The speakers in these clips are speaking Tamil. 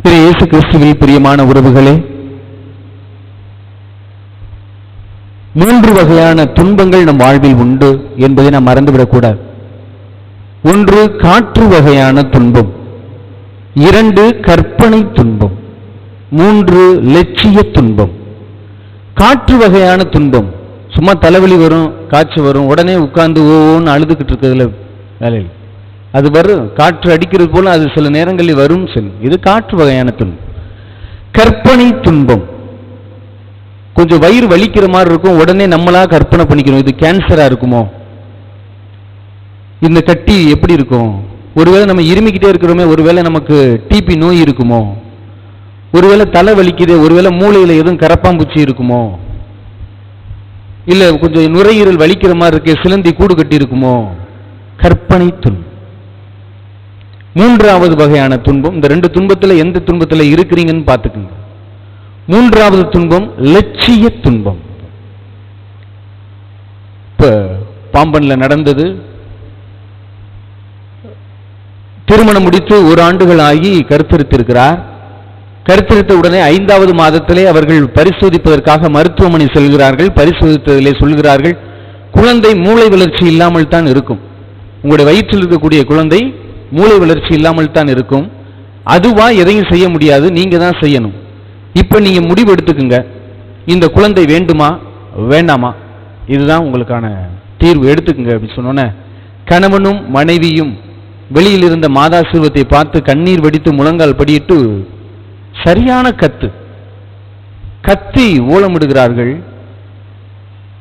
இயேசு கிறிஸ்துவில் பிரியமான உறவுகளே, 3 வகையான துன்பங்கள் நம் வாழ்வில் உண்டு என்பதை நாம் மறந்துவிடக்கூடாது. 1 காற்று வகையான துன்பம், 2 கற்பனை துன்பம், 3 லட்சிய துன்பம். காற்று வகையான துன்பம் சும்மா தலைவலி வரும், காய்ச்சி வரும், உடனே உட்கார்ந்து ஓன்னு அழுதுகிட்டு இருக்கிறதுல வேலையில் அது வரும். காற்று அடிக்கிறது போல அது சில நேரங்களில் வரும் செல்லும். இது காற்று வகையான துன்பம். கற்பனை துன்பம் கொஞ்சம் வயிறு வலிக்கிற மாதிரி இருக்கும், உடனே நம்மளா கற்பனை பண்ணிக்கிறோம், இது கேன்சரா இருக்குமோ, இந்த கட்டி எப்படி இருக்கும், ஒருவேளை நம்ம இருமிக்கிட்டே இருக்கிறோமே, ஒருவேளை நமக்கு டிபி நோய் இருக்குமோ, ஒருவேளை தலை வலிக்குது, ஒருவேளை மூளையில எதுவும் கரப்பாம்பூச்சி இருக்குமோ, இல்ல கொஞ்சம் நுரையீரல் வலிக்கிற மாதிரி இருக்கே, சிலந்தி கூடு கட்டி இருக்குமோ. கற்பனை துன்பம். 3வது வகையான துன்பம். இந்த 2 துன்பத்துல எந்த துன்பத்துல இருக்கிறீங்கன்னு பார்த்துக்குங்க. 3வது துன்பம் லட்சிய துன்பம். இப்ப பாம்பன்ல நடந்தது, திருமணம் முடித்து 1 ஆண்டுகள் ஆகி கருத்தரித்திருக்கிறார். கருத்தரித்த உடனே 5வது மாதத்திலே அவர்கள் பரிசோதிப்பதற்காக மருத்துவமனை செல்கிறார்கள். பரிசோதித்ததிலே சொல்கிறார்கள், குழந்தை மூளை வளர்ச்சி இல்லாமல் தான் இருக்கும். உங்களுடைய வயிற்றில் இருக்கக்கூடிய குழந்தை மூளை வளர்ச்சி இல்லாமல் தான் இருக்கும். அதுவா எதையும் செய்ய முடியாது, நீங்க தான் செய்யணும். இப்ப நீங்க முடிவு எடுத்துக்குங்க, இந்த குழந்தை வேண்டுமா வேண்டாமா, இதுதான் உங்களுக்கான தீர்வு, எடுத்துக்குங்க அப்படின்னு சொன்னோன்னே கணவனும் மனைவியும் வெளியில் இருந்த மாதா சிறுவத்தை பார்த்து கண்ணீர் வடித்து முழங்கால் படியிட்டு சரியான கத்தி ஓலமிடுகிறார்கள்.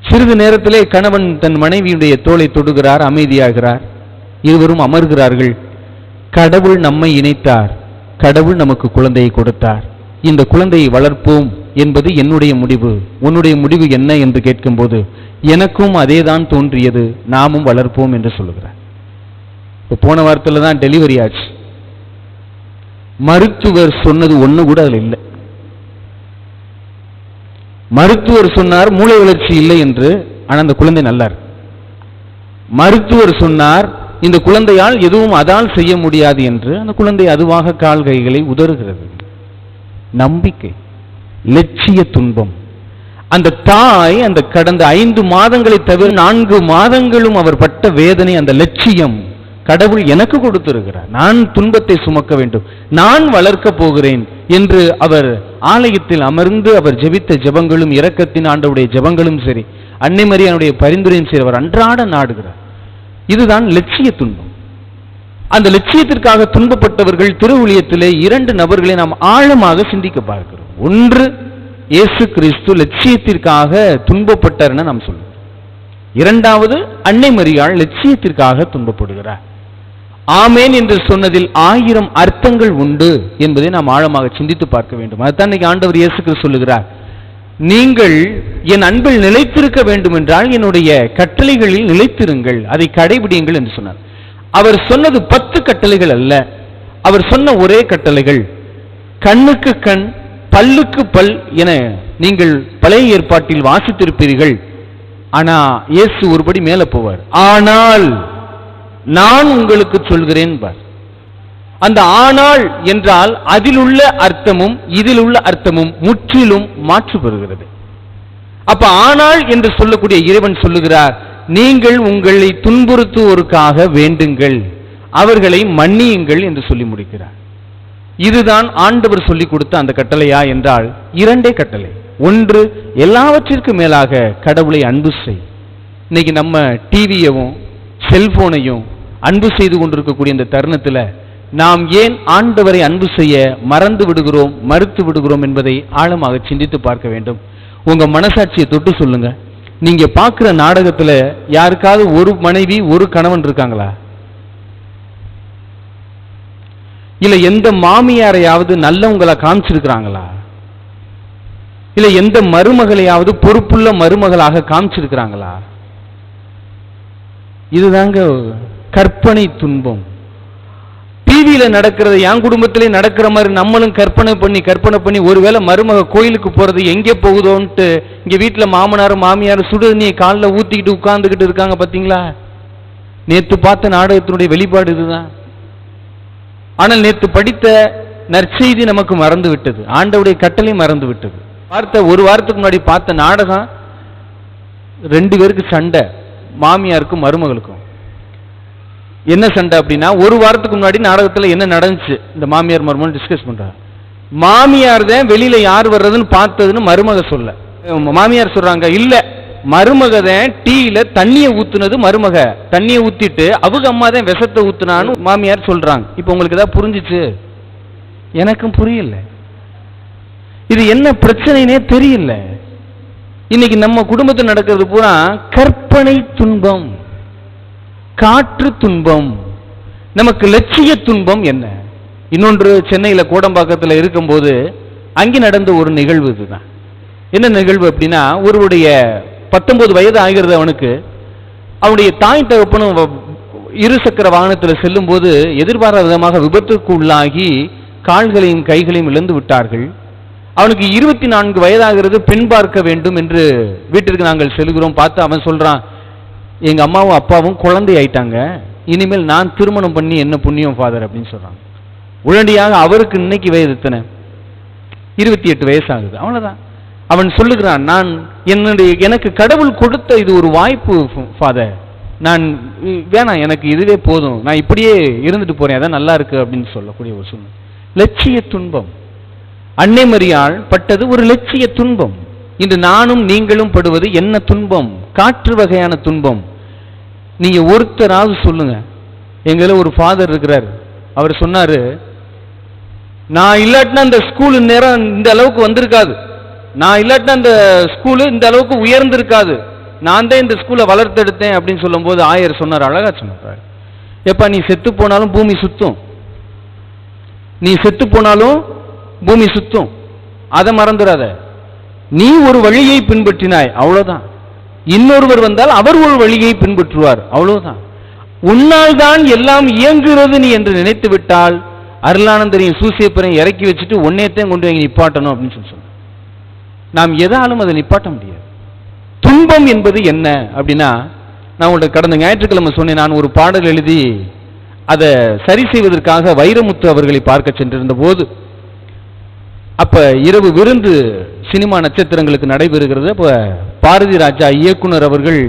சிறிது நேரத்திலே கணவன் தன் மனைவியுடைய தோளை தொடுகிறார், அமைதியாகிறார். இருவரும் அமர்கிறார்கள். கடவுள் நம்மை இணைத்தார், கடவுள் நமக்கு குழந்தையை கொடுத்தார், இந்த குழந்தையை வளர்ப்போம் என்பது என்னுடைய முடிவு, உன்னுடைய முடிவு என்ன என்று கேட்கும்போது எனக்கும் அதேதான் தோன்றியது, நாமும் வளர்ப்போம் என்று சொல்லுகிறார். இப்போ போன வாரத்தில் தான் டெலிவரி ஆச்சு. மருத்துவர் சொன்னது ஒண்ணு கூட அதில் இல்லை. மருத்துவர் சொன்னார் மூளை வளர்ச்சி இல்லை என்று, ஆனால் அந்த குழந்தை நல்லா இருக்கு. மருத்துவர் சொன்னார் இந்த குழந்தையால் எதுவும் அதால் செய்ய முடியாது என்று, அந்த குழந்தை அதுவாக கால் கைகளை உதறுகிறது. நம்பிக்கை, லட்சிய துன்பம். அந்த தாய் அந்த கடந்த 5 மாதங்களை தவிர 4 மாதங்களும் அவர் பட்ட வேதனை, அந்த லட்சியம் கடவுள் எனக்கு கொடுத்திருக்கிறார், நான் துன்பத்தை சுமக்க வேண்டும், நான் வளர்க்க போகிறேன் என்று அவர் ஆலயத்தில் அமர்ந்து அவர் ஜெபித்த ஜெபங்களும் இரக்கத்தின் ஆண்டவருடைய ஜெபங்களும் சரி, அன்னை மரியாளுடைய பரிந்துரையும் சரி, அவர் அன்றாட நாடுகிறார். இதுதான் லட்சிய துன்பம். அந்த லட்சியத்திற்காக துன்பப்பட்டவர்கள் திருவுளியத்திலே 2 நபர்களை நாம் ஆழமாக சிந்திக்க பார்க்கிறோம். ஒன்று, இயேசு கிறிஸ்து லட்சியத்திற்காக துன்பப்பட்டார்னு நாம் சொல்லுவோம். 2வது, அன்னை மரியாள் லட்சியத்திற்காக துன்பப்படுகிறார். ஆமேன் என்று சொன்னதில் 1000 அர்த்தங்கள் உண்டு என்பதை நாம் ஆழமாக சிந்தித்து பார்க்க வேண்டும். அதுதான் இன்னைக்கு ஆண்டவர் இயேசு கிறிஸ்து சொல்லுகிறார், நீங்கள் என் அன்பில் நிலைத்திருக்க வேண்டும் என்றால் என்னுடைய கட்டளைகளில் நிலைத்திருங்கள், அதை கடைபிடியுங்கள் என்று சொன்னார். அவர் சொன்னது 10 கட்டளைகள் அல்ல, அவர் சொன்ன ஒரே கட்டளைகள். கண்ணுக்கு கண், பல்லுக்கு பல் என நீங்கள் பழைய ஏற்பாட்டில் வாசித்திருப்பீர்கள். ஆனா இயேசு ஒருபடி மேல போவார். ஆனால் நான் உங்களுக்கு சொல்கிறேன் பார். அந்த ஆனால் என்றால் அதில் உள்ள அர்த்தமும் இதில் உள்ள அர்த்தமும் முற்றிலும் மாற்று பெறுகிறது. அப்ப ஆனால் என்று சொல்லக்கூடிய இறைவன் சொல்லுகிறார், நீங்கள் உங்களை துன்புறுத்துவோருக்காக வேண்டுங்கள், அவர்களை மன்னியுங்கள் என்று சொல்லி முடிக்கிறார். இதுதான் ஆண்டவர் சொல்லிக் கொடுத்த அந்த கட்டளையா என்றால் 2 கட்டளை. ஒன்று, எல்லாவற்றிற்கும் மேலாக கடவுளை அன்பு செய். இன்னைக்கு நம்ம டிவியவும் செல்போனையும் அன்பு செய்து கொண்டிருக்கக்கூடிய இந்த தருணத்தில் நாம் ஏன் ஆண்டவரை அன்பு செய்ய மறந்து விடுகிறோம், மறுத்து விடுகிறோம் என்பதை ஆழமாக சிந்தித்து பார்க்க வேண்டும். உங்க மனசாட்சியை தொட்டு சொல்லுங்க, நீங்க பார்க்கிற நாடகத்தில் யாருக்காவது ஒரு மனைவி ஒரு கணவன் இருக்காங்களா? இல்ல எந்த மாமியாரையாவது நல்லவங்களை காமிச்சிருக்கிறாங்களா? இல்ல எந்த மருமகளையாவது பொறுப்புள்ள மருமகளாக காமிச்சிருக்கிறாங்களா? இதுதாங்க கற்பனை துன்பம். டிவியில நடக்கிறது என் குடும்பத்திலே நடக்கிற மாதிரி நம்மளும் கற்பனை பண்ணி ஒருவேளை மருமக கோயிலுக்கு போறது எங்கே போகுதோன்ட்டு இங்க வீட்டுல மாமனாரும் மாமியாரும் சுடுதண்ணியை காலில் ஊத்திக்கிட்டு உட்கார்ந்துகிட்டு இருக்காங்க. பாத்தீங்களா? நேத்து பார்த்த நாடகத்தினுடைய வெளிப்பாடு இதுதான். ஆனால் நேத்து படித்த நற்செய்தி நமக்கு மறந்து விட்டது, ஆண்டவருடைய கட்டளை மறந்து விட்டது. ஒரு வாரத்துக்கு முன்னாடி பார்த்த நாடகம், 2 பேருக்கு சண்டை, மாமியாருக்கும் மருமகளுக்கும். என்ன சண்டை அப்படின்னா, ஒரு வாரத்துக்கு முன்னாடி நாடகத்துல என்ன நடந்துச்சு இந்த மாமியார் மருமகள் டிஸ்கஸ் பண்றாங்க. மாமியார் தான் வெளியில யார் வர்றதுன்னு பார்த்ததுன்னு மருமக சொல்ல, மாமியார் சொல்றாங்க இல்ல மருமக தான் டீல தண்ணியை ஊத்துனது, மருமக தண்ணியை ஊத்திட்டு அவங்க அம்மா தான் விஷத்தை ஊத்துனான்னு மாமியார் சொல்றாங்க. இப்ப உங்களுக்கு ஏதாவது புரிஞ்சிச்சு? எனக்கும் புரியல. இது என்ன பிரச்சனைனே தெரியல. இன்னைக்கு நம்ம குடும்பத்தில் நடக்கிறது பூரா கற்பனை துன்பம், காற்று துன்பம், நமக்கு லட்சிய துன்பம். என்ன இன்னொன்று, சென்னையில் கோடம்பாக்கத்தில் இருக்கும்போது அங்கே நடந்த ஒரு நிகழ்வு இதுதான். என்ன நிகழ்வு அப்படின்னா, ஒருவருடைய 19 வயது ஆகிறது அவனுக்கு. அவனுடைய தாய் தகப்பனும் இருசக்கர வாகனத்தில் செல்லும் போது எதிர்பாராத விதமாக விபத்துக்கு உள்ளாகி கால்களையும் கைகளையும் இழந்து விட்டார்கள். அவனுக்கு 24 வயதாகிறது. பெண் பார்க்க வேண்டும் என்று வீட்டிற்கு நாங்கள் செல்கிறோம். பார்த்து அவன் சொல்றான், எங்க அம்மாவும் அப்பாவும் குழந்தை ஆயிட்டாங்க, இனிமேல் நான் திருமணம் பண்ணி என்ன புண்ணியம் ஃபாதர் அப்படின்னு சொல்றாங்க. உடனடியாக அவருக்கு இன்னைக்கு வயது எத்தனை? 28 வயசு ஆகுது. அவ்வளவுதான். அவன் சொல்லுகிறான், நான் எனக்கு கடவுள் கொடுத்த இது ஒரு வாய்ப்பு ஃபாதர், நான் வேணாம், எனக்கு இதுவே போதும், நான் இப்படியே இருந்துட்டு போறேன், அதான் நல்லா இருக்கு அப்படின்னு சொல்லக்கூடிய ஒரு சூழ்நிலை. லட்சிய துன்பம். அன்னை மரியாள் பட்டது ஒரு லட்சிய துன்பம். இன்று நானும் நீங்களும் படுவது என்ன துன்பம்? காற்று வகையான துன்பம். நீங்க ஒருத்தராவது சொல்லுங்க. எங்கள ஒரு ஃபாதர் இருக்கிறார், அவர் சொன்னாரு, நான் இல்லாட்டினா அந்த ஸ்கூல் நேரம் இந்த அளவுக்கு வந்திருக்காது, நான் இல்லாட்டினா அந்த ஸ்கூலு இந்த அளவுக்கு உயர்ந்திருக்காது, நான் தான் இந்த ஸ்கூலை வளர்த்தெடுத்தேன் அப்படின்னு சொல்லும் போது ஆயர் சொன்னார், அழகா சொன்னார், எப்பா நீ செத்து போனாலும் பூமி சுத்தும், நீ செத்து போனாலும் பூமி சுத்தும், அதை மறந்துடாத. நீ ஒரு வழியை பின்பற்றினாய், அவ்வளவுதான். இன்னொருவர் வந்தால் அவர் ஒரு வழியை பின்பற்றுவார், அவ்வளவுதான். உன்னால் தான் எல்லாம் இயங்குகிறது நீ என்று நினைத்து விட்டால் அருளானந்தரையும் சூசியப்பரையும் இறக்கி வச்சுட்டு ஒன்னேத்தையும் கொண்டு வாங்கி நிப்பாட்டணும் அப்படின்னு சொல்லி சொன்ன. நாம் எதாலும் அதை நிப்பாட்ட முடியாது. துன்பம் என்பது என்ன அப்படின்னா, நான் உங்கள்கிட்ட கடந்த ஞாயிற்றுக்கிழமை சொன்னேன், நான் ஒரு பாடல் எழுதி அதை சரி செய்வதற்காக வைரமுத்து அவர்களை பார்க்க சென்றிருந்த போது, அப்ப இரவு விருந்து சினிமா நட்சத்திரங்களுக்கு நடைபெறுகிறது. அப்ப பாரதி ராஜா இயக்குனர் அவர்கள்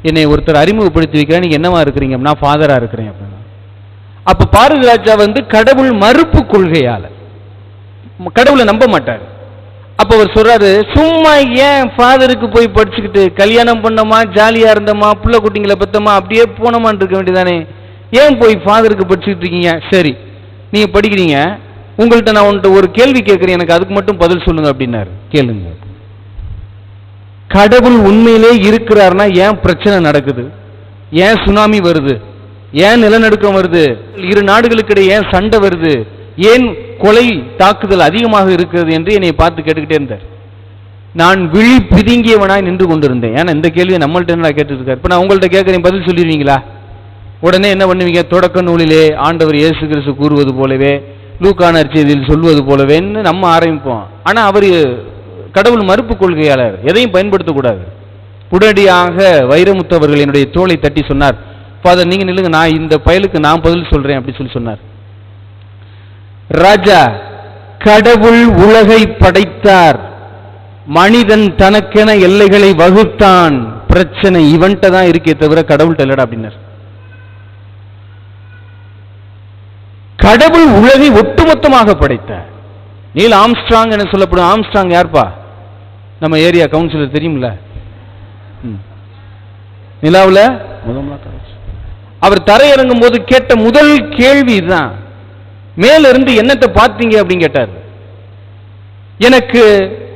என்னை ஒருத்தர் அறிமுகப்படுத்தி வைக்கிறேன், நீங்க என்னவா இருக்கிறீங்க? நான் ஃபாதரா இருக்கிறேன் அப்படின்னா. அப்ப பாரதி ராஜா கடவுள் மறுப்பு கொள்கையால கடவுளை நம்ப மாட்டார். அப்ப அவர் சொல்றாரு, சும்மா ஏன் ஃபாதருக்கு போய் படிச்சுக்கிட்டு கல்யாணம் பண்ணோமா, ஜாலியா இருந்தோமா, புள்ள குட்டிங்களை பத்தமா, அப்படியே போனோமான்னு இருக்க வேண்டியதானே, ஏன் போய் ஃபாதருக்கு படிச்சுக்கிட்டு இருக்கீங்க? சரி நீங்க படிக்கிறீங்க, உங்கள்கிட்ட நான் உன்கிட்ட ஒரு கேள்வி கேட்கிறேன், எனக்கு அதுக்கு மட்டும் பதில் சொல்லுங்க அப்படின்னாரு. கேளுங்க. கடவுள் உண்மையிலே இருக்கிறார்னா ஏன் பிரச்சனை நடக்குது? ஏன் சுனாமி வருது? ஏன் நிலநடுக்கம் வருது? இரு நாடுகளுக்கிடையே ஏன் சண்டை வருது? ஏன் கொலை தாக்குதல் அதிகமாக இருக்கிறது என்று என்னை பார்த்து கேட்டுக்கிட்டே இருந்தார். நான் விழி பிதுங்கியவனாய் நின்று கொண்டிருந்தேன். ஏன்னா இந்த கேள்வியை நம்மள்ட்ட என்ன கேட்டுட்டு இருக்காரு. இப்ப நான் உங்கள்கிட்ட கேட்கிறேன், பதில் சொல்லிடுவீங்களா? உடனே என்ன பண்ணுவீங்க? தொடக்க நூலிலே ஆண்டவர் இயேசு கிறிஸ்து கூறுவது போலவே, லூக்கா நற்செய்தியில் சொல்வது போலவேன்னு நம்ம ஆரம்பிப்போம். ஆனா அவர் கடவுள் மறுப்பு கொள்கையாளர், எதையும் பயன்படுத்தக்கூடாது. உடனடியாக வைரமுத்து அவர்கள் என்னுடைய தோளை தட்டி சொன்னார், ஃபாதர் நீங்க நில்லுங்க, நான் இந்த பயலுக்கு நான் பதில் சொல்றேன் அப்படி சொல்லி சொன்னார். ராஜா, கடவுள் உலகை படைத்தார், மனிதன் தனக்கென எல்லைகளை வகுத்தான், பிரச்சனை இவன்ட்ட தான் இருக்கே தவிர கடவுள்கிட்ட இல்லடா அப்படின்னார். கடவுள் உலகை ஒட்டுமொத்தமாக படைத்தார். நீல் ஆம்ஸ்ட்ராங் என சொல்லப்படும் ஆம்ஸ்ட்ராங் யார்ப்பா? நம்ம ஏரியா கவுன்சிலர் தெரியும்ல, நிலாவில் அவர் தரையிறங்கும் போது கேட்ட முதல் கேள்வி தான், மேல இருந்து என்னத்தை பார்த்தீங்க அப்படின்னு கேட்டார். எனக்கு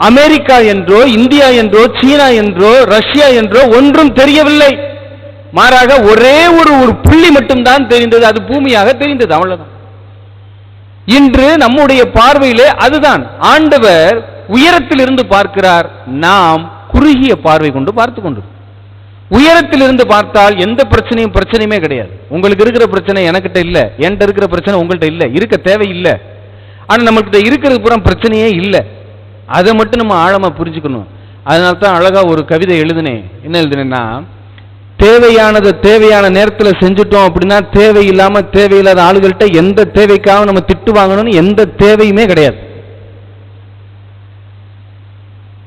அமெரிக்கா என்றோ இந்தியா என்றோ சீனா என்றோ ரஷ்யா என்றோ ஒன்றும் தெரியவில்லை, மாறாக ஒரே ஒரு புள்ளி மட்டும்தான் தெரிந்தது, அது பூமியாக தெரிந்தது, அவ்வளவுதான். இன்று நம்முடைய பார்வையிலே அதுதான். ஆண்டவர் உயரத்தில் இருந்து பார்க்கிறார், நாம் குறுகிய பார்வை கொண்டு பார்த்து கொண்டு. உயரத்தில் இருந்து பார்த்தால் எந்த பிரச்சனையுமே கிடையாது. உங்களுக்கு இருக்கிற பிரச்சனை எனக்கிட்ட இல்ல, என்கிட்ட இருக்கிற பிரச்சனை உங்கள்கிட்ட இல்ல, இருக்க தேவையில்லை. ஆனா நம்மகிட்ட இருக்கிறது பூரா பிரச்சனையே இல்லை. அதை மட்டும் நம்ம ஆழமா புரிஞ்சுக்கணும். அதனால தான் அழகா ஒரு கவிதை எழுதினேன். என்ன எழுதினேன்னா, தேவையானதை தேவையான நேரத்தில் செஞ்சுட்டோம் அப்படின்னா தேவையில்லாம தேவையில்லாத ஆளுகள்கிட்ட எந்த தேவைக்காக நம்ம திட்டு வாங்கணும்னு எந்த தேவையுமே கிடையாது.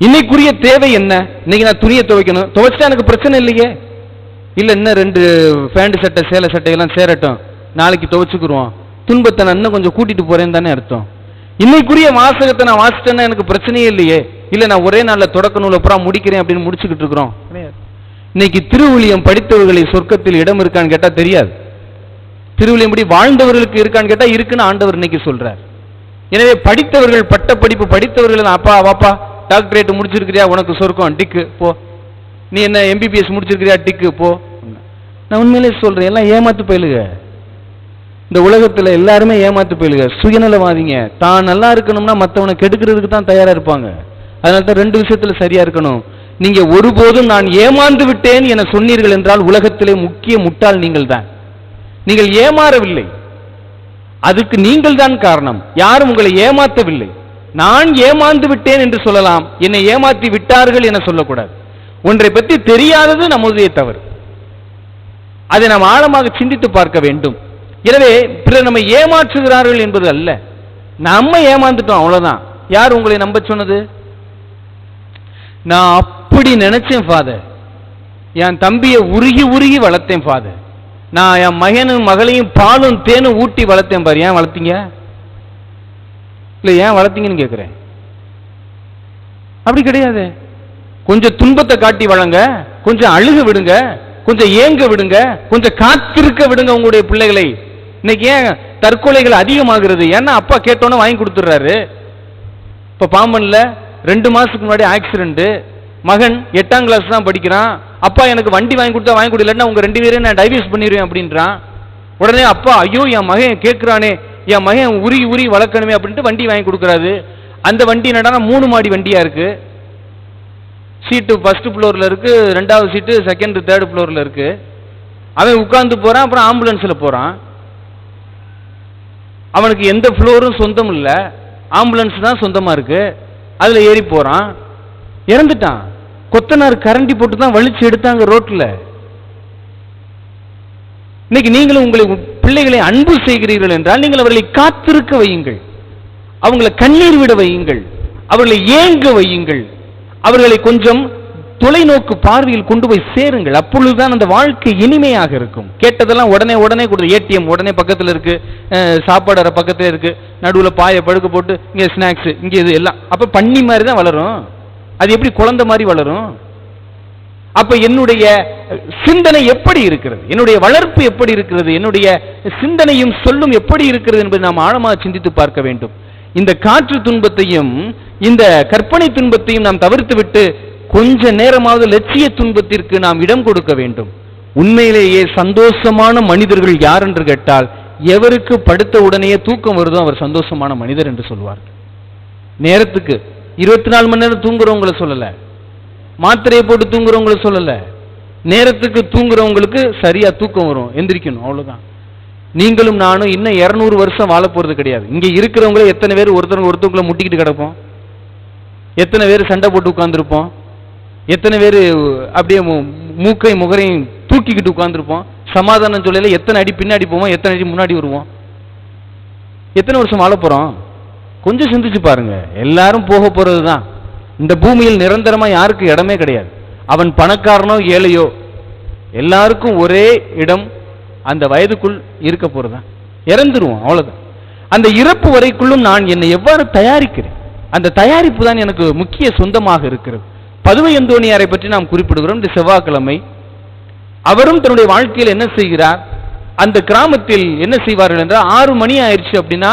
இன்னைக்குரிய தேவை என்ன? இன்னைக்கு நான் துணியை துவைக்கணும், துவைச்சா எனக்கு பிரச்சனை இல்லையே. இல்ல இன்னும் 2 பேண்ட் சட்டை சேலை சட்டையெல்லாம் சேரட்டும், நாளைக்கு துவைச்சுக்குருவோம், துன்பத்தை நான் இன்னும் கொஞ்சம் கூட்டிட்டு போறேன்னு தானே அர்த்தம். இன்னைக்குரிய வாசகத்தை நான் வாசிட்டேன்னா எனக்கு பிரச்சனையே இல்லையே. இல்ல நான் ஒரே நாள்ல தொடக்க நூலை பூரா முடிக்கிறேன் அப்படின்னு முடிச்சுக்கிட்டு இருக்கிறோம். இன்னைக்கு திருவிழியம் படித்தவர்களை சொர்க்கத்தில் இடம் இருக்கான்னு கேட்டா தெரியாது. திருவிழியம் படி வாழ்ந்தவர்களுக்கு இருக்கான்னு கேட்டா இருக்குன்னு ஆண்டவர் இன்னைக்கு சொல்றார். எனவே படித்தவர்கள், பட்ட படிப்பு படித்தவர்கள், அப்பா வாப்பா டாக்டரேட் முடிச்சிருக்கிறியா உனக்கு சொர்க்கம் டிக்கு போ, நீ என்ன MBBS முடிச்சிருக்கிறியா டிக்கு போ. நான் உண்மையிலே சொல்றேன், எல்லாம் ஏமாத்து போயிலுங்க. இந்த உலகத்துல எல்லாருமே ஏமாத்து போயிலுங்க, சுயநலவாதிங்க. தான் நல்லா இருக்கணும்னா மற்றவனை கெடுக்கிறதுக்கு தான் தயாரா இருப்பாங்க. அதனால தான் 2 விஷயத்துல சரியா இருக்கணும். நீங்க ஒருபோதும் நான் ஏமாந்து விட்டேன் என சொன்னீர்கள் என்றால் உலகத்திலே முக்கிய முட்டாள் நீங்கள் தான். நீங்கள் ஏமாறவில்லை, அதுக்கு நீங்கள் தான் காரணம், யாரும் உங்களை ஏமாற்றவில்லை. நான் ஏமாந்து விட்டேன் என்று சொல்லலாம், என்னை ஏமாற்றி விட்டார்கள் என சொல்லக்கூடாது. ஒன்றை பற்றி தெரியாதது நம்முடைய தவறு, அதை நாம் ஆழமாக சிந்தித்து பார்க்க வேண்டும். எனவே பிறர் நம்மை ஏமாற்றுகிறார்கள் என்பது அல்ல, நம்ம ஏமாந்துட்டோம் அவ்வளவுதான். யார் உங்களை நம்ப சொன்னது? நான் அப்படி நினைச்சேன் ஃபாதர், என் தம்பியை உருகி உருகி வளர்த்தேன் ஃபாதர், நான் என் மகனும் மகளையும் பாலும் தேனும் ஊட்டி வளர்த்தேன் பாரு. ஏன் வளர்த்தீங்க? இல்ல ஏன் வளர்த்தீங்கன்னு கேட்கிறேன். அப்படி கிடையாது. கொஞ்சம் துன்பத்தை காட்டி வளங்க, கொஞ்சம் அழுக விடுங்க, கொஞ்சம் ஏங்க விடுங்க, கொஞ்சம் காத்திருக்க விடுங்க உங்களுடைய பிள்ளைகளை. இன்னைக்கு ஏன் தற்கொலைகள் அதிகமாகிறது? ஏன்னா அப்பா கேட்டோன்னு வாங்கி கொடுத்துறாரு. இப்ப பாம்பன்ல 2 மாசத்துக்கு முன்னாடி ஆக்சிடென்ட், மகன் 8ஆம் கிளாஸ் தான் படிக்கிறான். அப்பா எனக்கு வண்டி வாங்கி கொடுத்தா வாங்கி கொடுக்கலன்னா உங்க 2 பேரையும் நான் டைவர்ஸ் பண்ணிடுவேன் அப்படின்றான். உடனே அப்பா ஐயோ என் மகன் கேட்கிறானே, என் மகன் உருகி உருகி வளர்க்கணுமே அப்படின்ட்டு வண்டி வாங்கி கொடுக்குறாரு. அந்த வண்டி என்னடா 3 மாடி வண்டியா இருக்கு. சீட்டு 1st ஃப்ளோர்ல இருக்கு, 2வது சீட்டு 2nd 3rd ஃப்ளோர்ல இருக்கு. அவன் உட்கார்ந்து போறான், அப்புறம் ஆம்புலன்ஸ்ல போறான். அவனுக்கு எந்த ஃப்ளோரும் சொந்தம் இல்ல, ஆம்புலன்ஸ் தான் சொந்தமா இருக்கு. அதுல ஏறி போறான், இறந்துட்டான். கொத்தனார் கரண்டி போட்டு தான் வலிச்சு எடுத்தாங்க ரோட்ல. இன்னைக்கு நீங்களும் உங்களை பிள்ளைகளை அன்பு செய்கிறீர்கள் என்றால் நீங்கள் அவர்களை காத்திருக்க வையுங்கள், அவங்களை கண்ணீர் விட வையுங்கள், அவர்களை ஏங்க வையுங்கள், அவர்களை கொஞ்சம் தொலைநோக்கு பார்வையில் கொண்டு போய் சேருங்கள். அப்பொழுதுதான் அந்த வாழ்க்கை இனிமையாக இருக்கும். கேட்டதெல்லாம் உடனே உடனே கொடுத்து, ஏடிஎம் உடனே பக்கத்தில் இருக்கு, சாப்பாடு அறை பக்கத்தில் இருக்கு, நடுவில் பாயை படுக்க போட்டு இங்கே ஸ்நாக்ஸ் இங்கே இது எல்லாம். அப்ப பண்ணி மாதிரி தான் வளரும், அது எப்படி குழந்தை மாதிரி வளரும்? அப்ப என்னுடைய சிந்தனை எப்படி இருக்கிறது, என்னுடைய வளர்ப்பு எப்படி இருக்கிறது, என்னுடைய சிந்தனையும் சொல்லும் எப்படி இருக்கிறது என்பதை நாம் ஆழமாக சிந்தித்து பார்க்க வேண்டும். இந்த காற்று துன்பத்தையும் இந்த கற்பனை துன்பத்தையும் நாம் தவிர்த்து விட்டு கொஞ்ச நேரமாவது லட்சிய துன்பத்திற்கு நாம் இடம் கொடுக்க வேண்டும். உண்மையிலேயே சந்தோஷமான மனிதர்கள் யார் என்று கேட்டால், எவருக்கு படுத்த உடனே தூக்கம் வருதோ அவர் சந்தோஷமான மனிதர் என்று சொல்வார். நேரத்துக்கு 24 மணி நேரம் தூங்குறவங்களை சொல்லல, மாத்திரையை போட்டு தூங்குறவங்களை சொல்லல, நேரத்துக்கு தூங்குறவங்களுக்கு சரியா தூக்கம் வரும், எந்திரிக்கணும், அவ்வளவுதான். நீங்களும் நானும் இன்னும் 200 வருஷம் வாழ போறது கிடையாது. இங்க இருக்கிறவங்களே எத்தனை பேர் ஒருத்தவங்களை முட்டிக்கிட்டு கிடப்போம், எத்தனை பேர் சண்டை போட்டு உட்கார்ந்துருப்போம், எத்தனை பேர் அப்படியே மூக்கை முகரையும் தூக்கிக்கிட்டு உட்கார்ந்துருப்போம். சமாதானம் சொல்லல எத்தனை அடி பின்னாடி போவோம், எத்தனை அடி முன்னாடி வருவோம். எத்தனை வருஷம் வாழ போறோம்? கொஞ்சம் சிந்திச்சு பாருங்க. எல்லாரும் போக போறதுதான். இந்த பூமியில் நிரந்தரமா யாருக்கு இடமே கிடையாது. அவன் பணக்காரனோ ஏழையோ எல்லாருக்கும் ஒரே இடம் அந்த வயதுக்குள் இருக்க போறதுதான். இறந்துருவோம், அவ்வளவுதான். அந்த இறப்பு வரைக்குள்ளும் நான் என்னை எவ்வாறு தயாரிக்கிறேன், அந்த தயாரிப்பு தான் எனக்கு முக்கிய சொந்தமாக இருக்கிறது. பதுவை அந்தோணியாரை பற்றி நாம் குறிப்பிடுகிறோம். இந்த செவ்வாய்க்கிழமை அவரும் தன்னுடைய வாழ்க்கையில் என்ன செய்கிறார், அந்த கிராமத்தில் என்ன செய்வார்கள் என்றால் 6 மணி ஆயிடுச்சு அப்படின்னா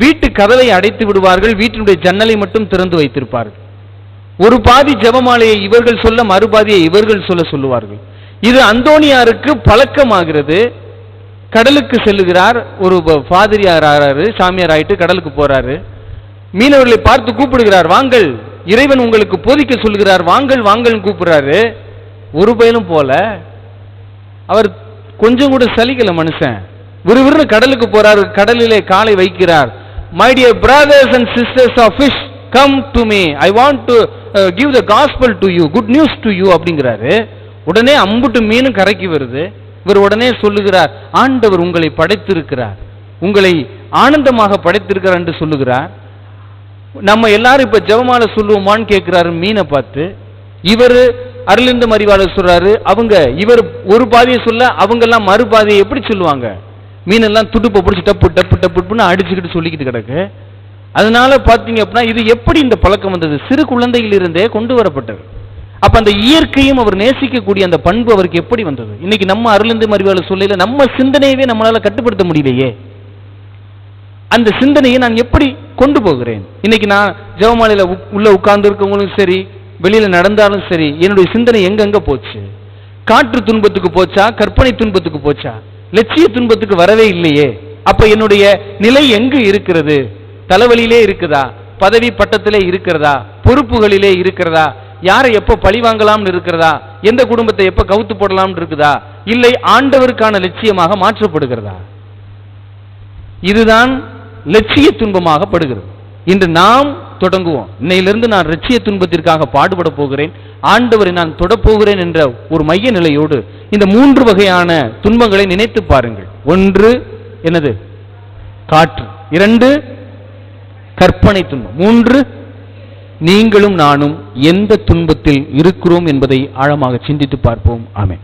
வீட்டு கதவை அடைத்து விடுவார்கள், வீட்டினுடைய ஜன்னலை மட்டும் திறந்து வைத்திருப்பார்கள். ஒரு பாதி ஜெபமாலையை இவர்கள் சொல்ல, மறுபாதியை இவர்கள் சொல்லுவார்கள். இது அந்தோணியாருக்கு பழக்கமாகிறது. கடலுக்கு செல்லுகிறார், ஒரு பாதிரியார் சாமியார் ஆயிட்டு கடலுக்கு போறாரு. மீனவர்களை பார்த்து கூப்பிடுகிறார், வாங்கள், இறைவன் உங்களுக்கு போதிக்க சொல்லுகிறார், வாங்கள் வாங்கள் கூப்பிடுறாரு. ஒரு பயலும் போல. அவர் கொஞ்சம் கூட சலிக்கல மனுஷன். விறுவிறு கடலுக்கு போறாரு, கடலிலே காலை வைக்கிறார். My dear brothers and sisters of fish, come to me, I want to give the gospel to you, good news to you அப்படிங்கிறாரு. உடனே அம்புட்டு மீனும் கரைக்கு வருது. இவர் உடனே சொல்லுகிறார், ஆண்டவர் உங்களை படைத்திருக்கிறார், உங்களை ஆனந்தமாக படைத்திருக்கிறார் என்று சொல்லுகிறார். நம்ம எல்லாரும் இப்ப ஜெபமாலை சொல்லுவோமான்னு கேட்கிறாரு மீனை பார்த்து. இவர் அருளிந்த அறிவாளர் சொல்றாரு, இவர் ஒரு பாதியை சொல்ல அவங்க எல்லாம் மறு பாதியை எப்படி சொல்லுவாங்க? மீனெல்லாம் துடுப்பை பிடிச்சி டப்பு டப்பு டப்புன்னு அடிச்சுக்கிட்டு சொல்லிக்கிட்டு கிடக்கு. அதனால பாத்தீங்க அப்படின்னா இது எப்படி இந்த பழக்கம் வந்தது? சிறு குழந்தையிலிருந்தே கொண்டு வரப்பட்டது. அப்ப அந்த இயற்கையும் அவர் நேசிக்கக்கூடிய அந்த பண்பு அவருக்கு எப்படி வந்தது? இன்னைக்கு நம்ம அருளிந்த அறிவாளர் சொல்லல, நம்ம சிந்தனையவே நம்மளால கட்டுப்படுத்த முடியலையே. அந்த சிந்தனையை நான் எப்படி கொண்டு போகிறேன்? இன்னைக்கு நான் ஜெபமாலையில உள்ள உட்கார்ந்து இருக்கவங்களும் சரி, வெளியில நடந்தாலும் சரி, என்னுடைய சிந்தனை எங்கெங்க போச்சு? காற்று துன்பத்துக்கு போச்சா? கற்பனை துன்பத்துக்கு போச்சா? லட்சிய துன்பத்துக்கு வரவே இல்லையே. அப்ப என்னுடைய நிலை எங்கு இருக்கிறது? தலைவலியிலே இருக்குதா? பதவி பட்டத்திலே இருக்கிறதா? பொறுப்புகளிலே இருக்கிறதா? யாரை எப்ப பழி வாங்கலாம்னு இருக்கிறதா? எந்த குடும்பத்தை எப்ப கவுத்து போடலாம்னு இருக்குதா? இல்லை ஆண்டவருக்கான லட்சியமாக மாற்றப்படுகிறதா? இதுதான் லட்சிய துன்பமாக படுகிறது. இன்று நாம் தொடங்குவோம், இன்னையிலிருந்து நான் லட்சிய துன்பத்திற்காக பாடுபட போகிறேன், ஆண்டவரை நான் தொடப்போகிறேன் என்ற ஒரு மைய நிலையோடு இந்த 3 வகையான துன்பங்களை நினைத்து பாருங்கள். 1 என்னது? காற்று. 2 கற்பனை துன்பம். 3 நீங்களும் நானும் எந்த துன்பத்தில் இருக்கிறோம் என்பதை ஆழமாக சிந்தித்து பார்ப்போம். ஆமென்.